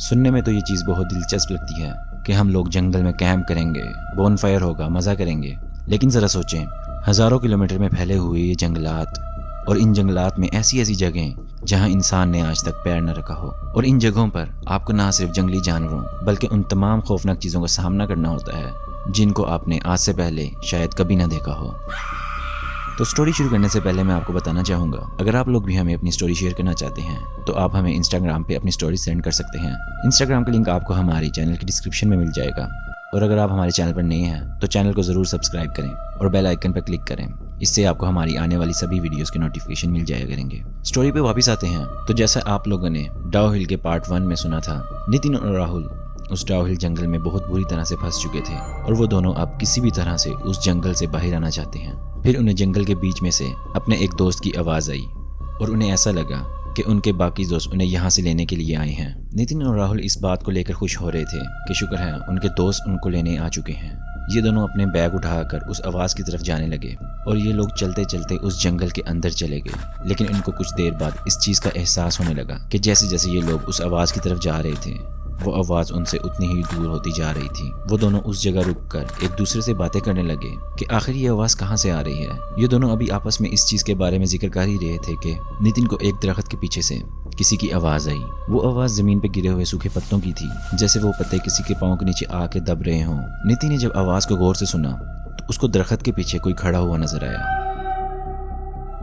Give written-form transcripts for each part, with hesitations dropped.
सुनने में तो ये चीज़ बहुत दिलचस्प लगती है कि हम लोग जंगल में कैंप करेंगे, बोनफायर होगा, मज़ा करेंगे। लेकिन ज़रा सोचें, हज़ारों किलोमीटर में फैले हुए ये जंगलात, और इन जंगलात में ऐसी ऐसी जगहें जहां इंसान ने आज तक पैर न रखा हो, और इन जगहों पर आपको ना सिर्फ जंगली जानवरों बल्कि उन तमाम खौफनाक चीज़ों का सामना करना होता है जिनको आपने आज से पहले शायद कभी ना देखा हो। तो स्टोरी शुरू करने से पहले मैं आपको बताना चाहूँगा, अगर आप लोग भी हमें अपनी स्टोरी शेयर करना चाहते हैं तो आप हमें इंस्टाग्राम पे अपनी स्टोरी सेंड कर सकते हैं। इंस्टाग्राम का लिंक आपको हमारे चैनल की डिस्क्रिप्शन में मिल जाएगा। और अगर आप हमारे चैनल पर नए हैं तो चैनल को ज़रूर सब्सक्राइब करें और बेल आइकन पर क्लिक करें। इससे आपको हमारी आने वाली सभी वीडियोस के नोटिफिकेशन मिल जाया करेंगे। स्टोरी पे वापस आते हैं। तो जैसा आप लोगों ने डाउ हिल के पार्ट 1 में सुना था, नितिन और राहुल उस डाउ हिल जंगल में बहुत बुरी तरह से फंस चुके थे और वो दोनों अब किसी भी तरह से उस जंगल से बाहर आना चाहते हैं। फिर उन्हें जंगल के बीच में से अपने एक दोस्त की आवाज़ आई और उन्हें ऐसा लगा कि उनके बाकी दोस्त उन्हें यहाँ से लेने के लिए आए हैं। नितिन और राहुल इस बात को लेकर खुश हो रहे थे कि शुक्र है उनके दोस्त उनको लेने आ चुके हैं। ये दोनों अपने बैग उठाकर उस आवाज़ की तरफ जाने लगे और ये लोग चलते चलते उस जंगल के अंदर चले गए। लेकिन इनको कुछ देर बाद इस चीज़ का एहसास होने लगा कि जैसे जैसे ये लोग उस आवाज़ की तरफ जा रहे थे वो आवाज़ उनसे उतनी ही दूर होती जा रही थी। वो दोनों उस जगह रुककर एक दूसरे से बातें करने लगे कि आखिर ये आवाज़ कहाँ से आ रही है। ये दोनों अभी आपस में इस चीज़ के बारे में जिक्र कर ही रहे थे कि नितिन को एक दरख्त के पीछे से किसी की आवाज़ आई। वो आवाज़ ज़मीन पे गिरे हुए सूखे पत्तों की थी, जैसे वो पत्ते किसी के पाँव के नीचे आके दब रहे हों। नितिन ने जब आवाज़ को गौर से सुना तो उसको दरख्त के पीछे कोई खड़ा हुआ नजर आया।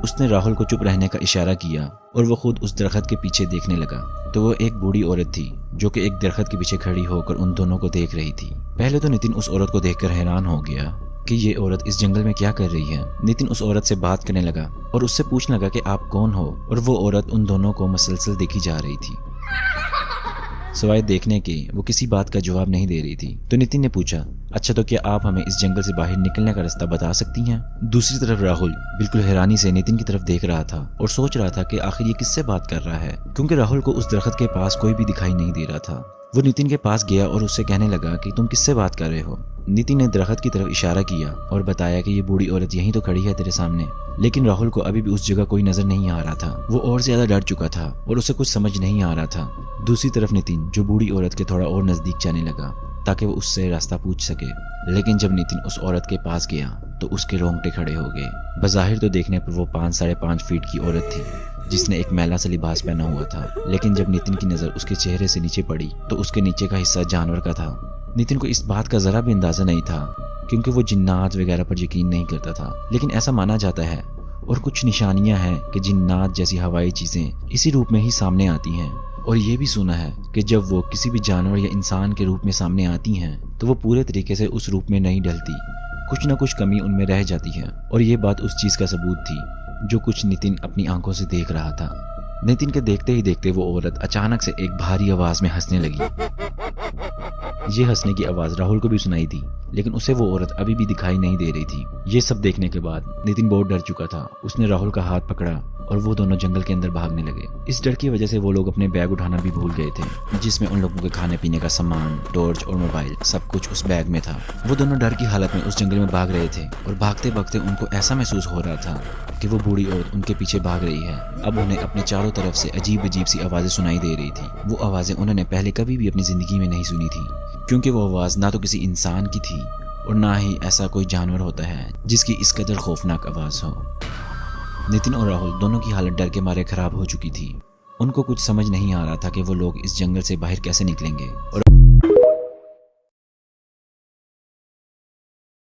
उसने राहुल को चुप रहने का इशारा किया और वो खुद उस दरख्त के पीछे देखने लगा। तो वो एक बूढ़ी औरत थी जो कि एक दरख्त के पीछे खड़ी होकर उन दोनों को देख रही थी। पहले तो नितिन उस औरत को देखकर हैरान हो गया कि ये औरत इस जंगल में क्या कर रही है। नितिन उस औरत से बात करने लगा और उससे पूछने लगा कि आप कौन हो, और वो औरत उन दोनों को मसलसल देखी जा रही थी। सवाए देखने के वो किसी बात का जवाब नहीं दे रही थी। तो नितिन ने पूछा, अच्छा तो क्या आप हमें इस जंगल से बाहर निकलने का रास्ता बता सकती हैं? दूसरी तरफ राहुल बिल्कुल हैरानी से नितिन की तरफ देख रहा था और सोच रहा था कि आखिर ये किससे बात कर रहा है, क्योंकि राहुल को उस दरख्त के पास कोई भी दिखाई नहीं दे रहा था। वो नितिन के पास गया और उससे कहने लगा कि तुम किससे बात कर रहे हो। नितिन ने दरख्त की तरफ इशारा किया और बताया कि ये बूढ़ी औरत यहीं तो खड़ी है तेरे सामने। लेकिन राहुल को अभी भी उस जगह कोई नजर नहीं आ रहा था। वो और ज्यादा डर चुका था और उसे कुछ समझ नहीं आ रहा था। दूसरी तरफ नितिन जो बूढ़ी औरत के थोड़ा और नजदीक जाने लगा ताकि वो उससे रास्ता पूछ सके। लेकिन जब नितिन उस औरत के पास गया तो उसके रोंगटे खड़े हो गए। बज़ाहिर तो देखने पर वो 5-5.5 फीट की औरत थी जिसने एक मैला सा लिबास पहना हुआ था। लेकिन जब नितिन की नज़र उसके चेहरे से नीचे पड़ी तो उसके नीचे का हिस्सा जानवर का था। नितिन को इस बात का ज़रा भी अंदाज़ा नहीं था क्योंकि वो जिन्नात वगैरह पर यकीन नहीं करता था। लेकिन ऐसा माना जाता है और कुछ निशानियां हैं कि जिन्नात जैसी हवाई चीज़ें इसी रूप में ही सामने आती हैं। और ये भी सुना है कि जब वो किसी भी जानवर या इंसान के रूप में सामने आती हैं तो वो पूरे तरीके से उस रूप में नहीं ढलती, कुछ ना कुछ कमी उनमें रह जाती है। और ये बात उस चीज़ का सबूत थी जो कुछ नितिन अपनी आंखों से देख रहा था। नितिन के देखते ही देखते वो औरत अचानक से एक भारी आवाज में हंसने लगी। ये हंसने की आवाज राहुल को भी सुनाई दी, लेकिन उसे वो औरत अभी भी दिखाई नहीं दे रही थी। ये सब देखने के बाद नितिन बहुत डर चुका था। उसने राहुल का हाथ पकड़ा और वो दोनों जंगल के अंदर भागने लगे। इस डर की वजह से वो लोग अपने बैग उठाना भी भूल गए थे, जिसमें उन लोगों के खाने पीने का सामान, टॉर्च और मोबाइल सब कुछ उस बैग में था। वो दोनों डर की हालत में उस जंगल में भाग रहे थे और भागते भागते उनको ऐसा महसूस हो रहा था कि वो बूढ़ी औरत उनके पीछे भाग रही है। अब उन्हें अपने चारों तरफ से अजीब अजीब सी आवाज़ें सुनाई दे रही थी। वो आवाज़ें उन्होंने पहले कभी भी अपनी ज़िंदगी में नहीं सुनी थी, क्योंकि वो आवाज़ ना तो किसी इंसान की थी और ना ही ऐसा कोई जानवर होता है जिसकी इस कदर खौफनाक आवाज़ हो। नितिन और राहुल दोनों की हालत डर के मारे खराब हो चुकी थी। उनको कुछ समझ नहीं आ रहा था कि वो लोग इस जंगल से बाहर कैसे निकलेंगे और